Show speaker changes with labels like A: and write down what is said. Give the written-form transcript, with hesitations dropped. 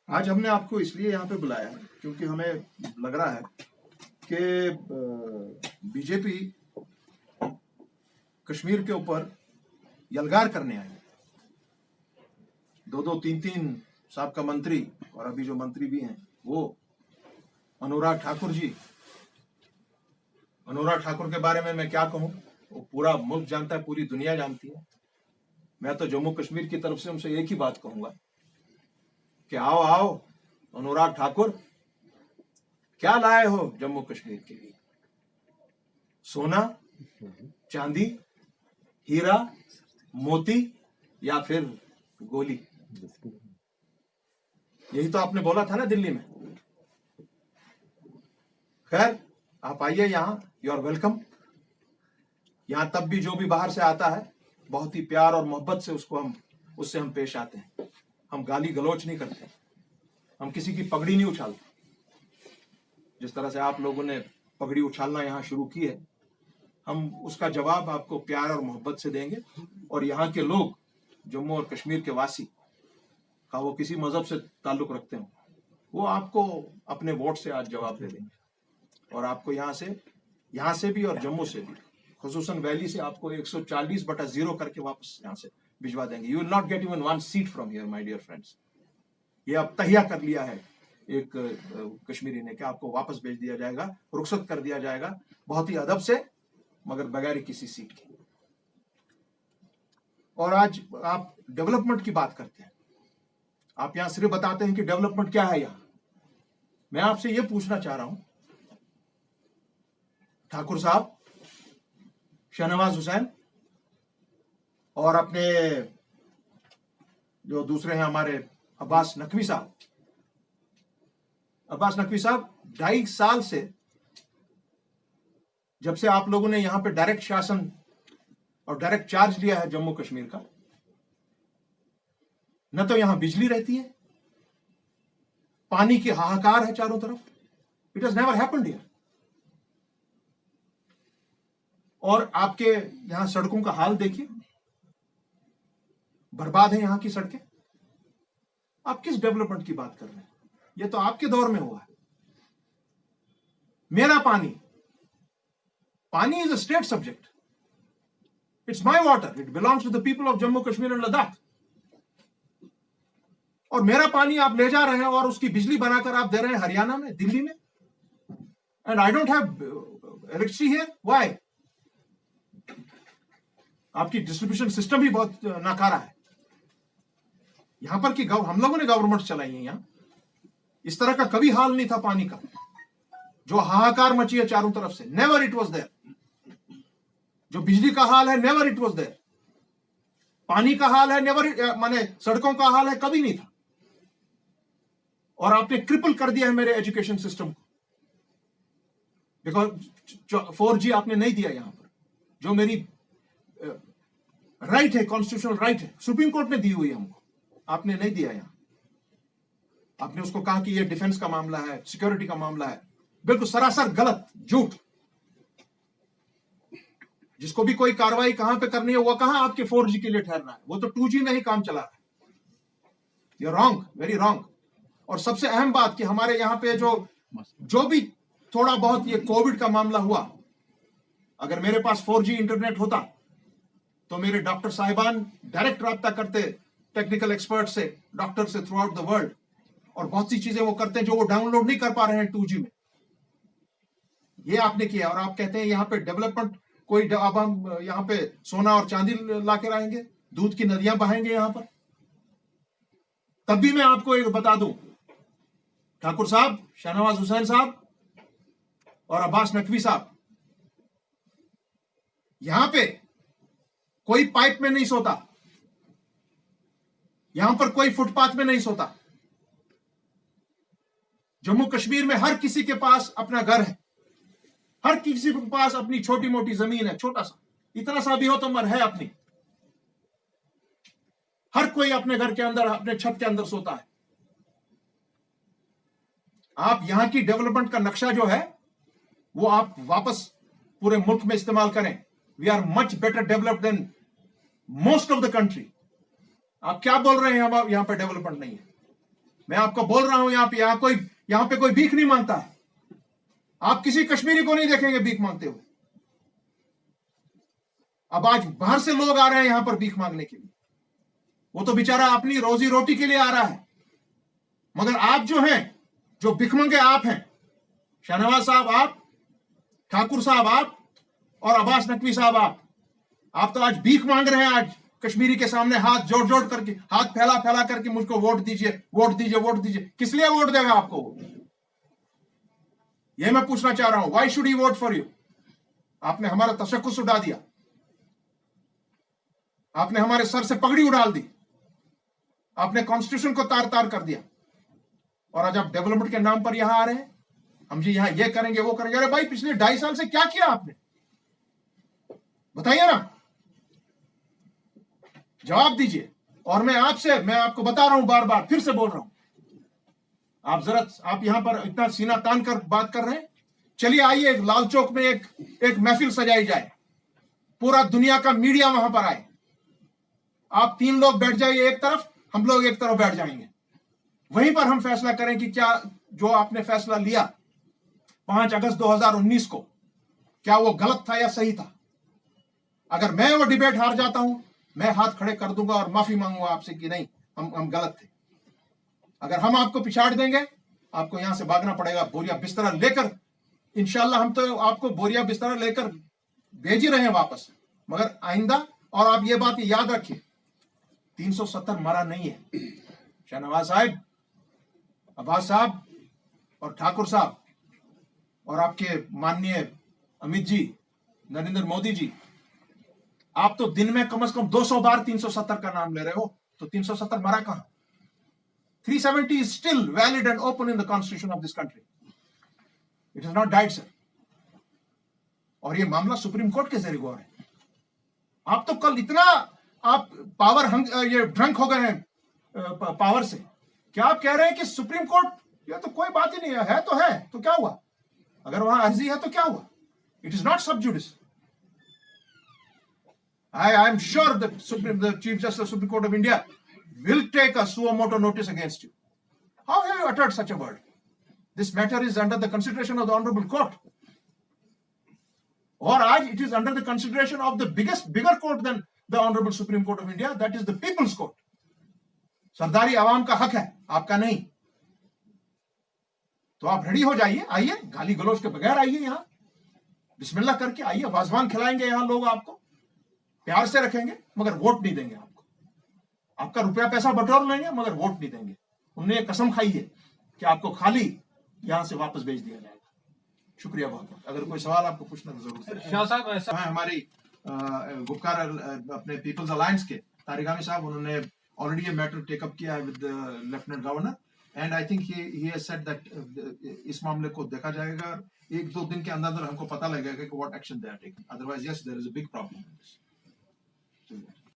A: आज हमने आपको इसलिए यहाँ पे बुलाया है क्योंकि हमें लग रहा है कि बीजेपी कश्मीर के ऊपर यलगार करने आई। दो तीन तीन साबका मंत्री और अभी जो मंत्री भी हैं वो अनुराग ठाकुर के बारे में मैं क्या कहूँ, वो पूरा मुल्क जानता है, पूरी दुनिया जानती है। मैं तो जम्मू कश्मीर की तरफ से उनसे एक ही बात कहूंगा कि आओ आओ अनुराग ठाकुर, क्या लाए हो जम्मू कश्मीर के लिए? सोना, चांदी, हीरा, मोती या फिर गोली? यही तो आपने बोला था ना दिल्ली में। खैर, आप आइए यहाँ, यू आर वेलकम। यहाँ तब भी जो भी बाहर से आता है बहुत ही प्यार और मोहब्बत से उससे हम पेश आते हैं। हम गाली गलौच नहीं करते, हम किसी की पगड़ी नहीं उछालते। जिस तरह से आप लोगों ने पगड़ी उछालना यहाँ शुरू की है, हम उसका जवाब आपको प्यार और मोहब्बत से देंगे। और यहाँ के लोग, जम्मू और कश्मीर के वासी, का वो किसी मजहब से ताल्लुक रखते हो, वो आपको अपने वोट से आज जवाब दे देंगे। और आपको यहाँ से भी और जम्मू से भी, खुसूसन वैली से, आपको 140/0 करके वापस यहाँ से भिजवा देंगे। You will not get even 1 seat from here my dear friends. ये अब तहिया कर लिया है एक कश्मीरी ने कि आपको वापस भेज दिया जाएगा, रुखसत कर दिया जाएगा, बहुत ही अदब से, मगर बगैर किसी सीट के। और आज आप डेवलपमेंट की बात करते हैं, आप यहां सिर्फ बताते हैं कि डेवलपमेंट क्या है। यहां मैं आपसे यह पूछना चाह रहा हूं, ठाकुर साहब, शहनवाज हुसैन और अपने जो दूसरे हैं हमारे अब्बास नकवी साहब, 2.5 साल से, जब से आप लोगों ने यहां पे डायरेक्ट शासन और डायरेक्ट चार्ज लिया है जम्मू कश्मीर का, न तो यहां बिजली रहती है, पानी की हाहाकार है चारों तरफ। It has never happened here. और आपके यहां सड़कों का हाल देखिए, बर्बाद है यहां की सड़कें। आप किस डेवलपमेंट की बात कर रहे हैं? यह तो आपके दौर में हुआ है। मेरा पानी is a state subject, it's my water, it belongs to the people of Jammu Kashmir and Ladakh. और मेरा पानी आप ले जा रहे हैं और उसकी बिजली बनाकर आप दे रहे हैं हरियाणा में, दिल्ली में, and I don't have electricity here. Why? आपकी डिस्ट्रीब्यूशन सिस्टम भी बहुत नाकारा है। यहां पर कि हम लोगों ने गवर्नमेंट चलाई है, यहां इस तरह का कभी हाल नहीं था पानी का, जो हाहाकार मची है चारों तरफ से। Never it was there. जो बिजली का हाल है, नेवर इट वॉज देयर। पानी का हाल है, नेवर, माने सड़कों का हाल है, कभी नहीं था। और आपने ट्रिपल कर दिया है मेरे एजुकेशन सिस्टम को, बिकॉज 4G आपने नहीं दिया यहां पर, जो मेरी राइट है, कॉन्स्टिट्यूशनल राइट है, सुप्रीम कोर्ट ने दी हुई है हमको, आपने नहीं दिया यहां। आपने उसको कहा कि ये डिफेंस का मामला है, सिक्योरिटी का मामला है। बिल्कुल सरासर गलत, झूठ। जिसको भी कोई कार्रवाई कहां पे करनी है, वो कहां आपके 4G के लिए ठहर रहा है, वो तो 2G में ही काम चला रहा है। You wrong, very wrong. और सबसे अहम बात कि हमारे यहां पे जो भी थोड़ा बहुत ये कोविड का मामला हुआ, अगर मेरे पास 4G इंटरनेट होता तो मेरे डॉक्टर साहिबान डायरेक्ट राब्ता करते टेक्निकल एक्सपर्ट से, डॉक्टर से थ्रू आउट द वर्ल्ड, और बहुत सी चीजें वो करते हैं जो वो डाउनलोड नहीं कर पा रहे हैं 2G में। ये आपने किया। और आप कहते हैं यहाँ पे डेवलपमेंट, कोई अब हम यहाँ पे सोना और चांदी लाके लाएंगे, दूध की नदियां बहाएंगे यहां पर। तब भी मैं आपको एक बता दूं, ठाकुर साहब, शहनवाज हुसैन साहब और अब्बास नकवी साहब, यहां पे कोई पाइप में नहीं सोता, यहां पर कोई फुटपाथ में नहीं सोता। जम्मू कश्मीर में हर किसी के पास अपना घर है, हर किसी के पास अपनी छोटी मोटी जमीन है, छोटा सा, इतना सा भी हो तो मर है अपनी। हर कोई अपने घर के अंदर, अपने छत के अंदर सोता है। आप यहां की डेवलपमेंट का नक्शा जो है वो आप वापस पूरे मुल्क में इस्तेमाल करें। We are much better developed than most of the country. आप क्या बोल रहे हैं हम यहां पर डेवलपमेंट नहीं है? मैं आपको बोल रहा हूं, यहां पे कोई भीख नहीं मांगता है। आप किसी कश्मीरी को नहीं देखेंगे भीख मांगते हुए। अब आज बाहर से लोग आ रहे हैं यहां पर भीख मांगने के लिए, वो तो बेचारा अपनी रोजी रोटी के लिए आ रहा है। मगर आप जो हैं, जो भिखमंगे आप हैं, शाहनवाज साहब आप, ठाकुर साहब आप, और अब्बास नकवी साहब आप तो आज भीख मांग रहे हैं। आज कश्मीरी के सामने हाथ जोड़ जोड़ करके, हाथ फैला फैला करके मुझको वोट दीजिए, वोट दीजिए, वोट दीजिए। किस लिए वोट देगा आपको? यह मैं पूछना चाह रहा हूं, why should he vote for you? आपने हमारा तशक्कुस उड़ा दिया, आपने हमारे सर से पगड़ी उड़ाल दी, आपने कॉन्स्टिट्यूशन को तार तार कर दिया, और आज आप डेवलपमेंट के नाम पर यहां आ रहे हैं, हम जी यहां ये करेंगे वो करेंगे। अरे भाई, पिछले 2.5 साल से क्या किया आपने? बताइए ना, जवाब दीजिए। और मैं आपको बता रहा हूं, बार बार फिर से बोल रहा हूं, आप यहां पर इतना सीना तान कर बात कर रहे हैं, चलिए आइए लाल चौक में एक महफिल सजाई जाए, पूरा दुनिया का मीडिया वहां पर आए, आप 3 लोग बैठ जाइए एक तरफ, हम लोग एक तरफ बैठ जाएंगे, वहीं पर हम फैसला करें कि क्या जो आपने फैसला लिया 5 अगस्त 2019 को, क्या वो गलत था या सही था। अगर मैं वो डिबेट हार जाता हूं, मैं हाथ खड़े कर दूंगा और माफी मांगूंगा आपसे कि नहीं, हम गलत थे। अगर हम आपको पिछाड़ देंगे, आपको यहां से भागना पड़ेगा बोरिया बिस्तरा लेकर। इंशाल्लाह हम तो आपको बोरिया बिस्तरा लेकर भेज ही रहे हैं वापस, मगर आइंदा, और आप ये बात याद रखिए, 370 मरा नहीं है। शाहनवाज साहब, अब्बास साहब और ठाकुर साहब और आपके माननीय अमित जी, नरेंद्र मोदी जी, आप तो दिन में कम से कम 200 बार 370 का नाम ले रहे हो, तो 370 मरा कहां? 370 is still valid and open in the constitution of this country. It has not died, sir. और ये मामला सुप्रीम कोर्ट के जरिए हुआ है। आप तो कल इतना आप ये ड्रंक हो गए हैं पावर से, क्या आप कह रहे हैं कि सुप्रीम कोर्ट, ये तो कोई बात ही नहीं है तो है, तो क्या हुआ? अगर वहां अर्जी है तो क्या हुआ? इट इज नॉट सब जुडिस। I am sure that the Chief Justice of the Supreme Court of India will take a suo motu notice against you. How have you uttered such a word? This matter is under the consideration of the Honorable Court. Or it is under the consideration of the bigger court than the Honorable Supreme Court of India, that is the People's Court. सरदारी आवाम का हक है, आपका नहीं। तो आप ready हो जाइए, आइए, गाली गलौज के बगैर आइए, यहां बिस्मिल्लाह करके आइए, वाजवान खिलाएंगे यहां लोग, आपको प्यार से रखेंगे, मगर वोट नहीं देंगे आपको। आपका रुपया पैसा बटोर लेंगे, मगर वोट नहीं देंगे। उन्होंने कसम खाई है कि आपको खाली यहां से वापस भेज दिया जाएगा। शुक्रिया बहुत बहुत। अगर कोई सवाल आपको पूछना तो जरूर।
B: शाह साहब, ऐसा
A: हमारी गुपकार अपने पीपल्स अलायंस के तारिगामी साहब, उन्होंने ऑलरेडी ये मैटर टेकअप किया है with lieutenant governor, and I think he has said that इस मामले को देखा जाएगा, 1-2 दिन के अंदर हमको पता लगेगा कि what action they are taking. Otherwise yes, there is a big problem in this.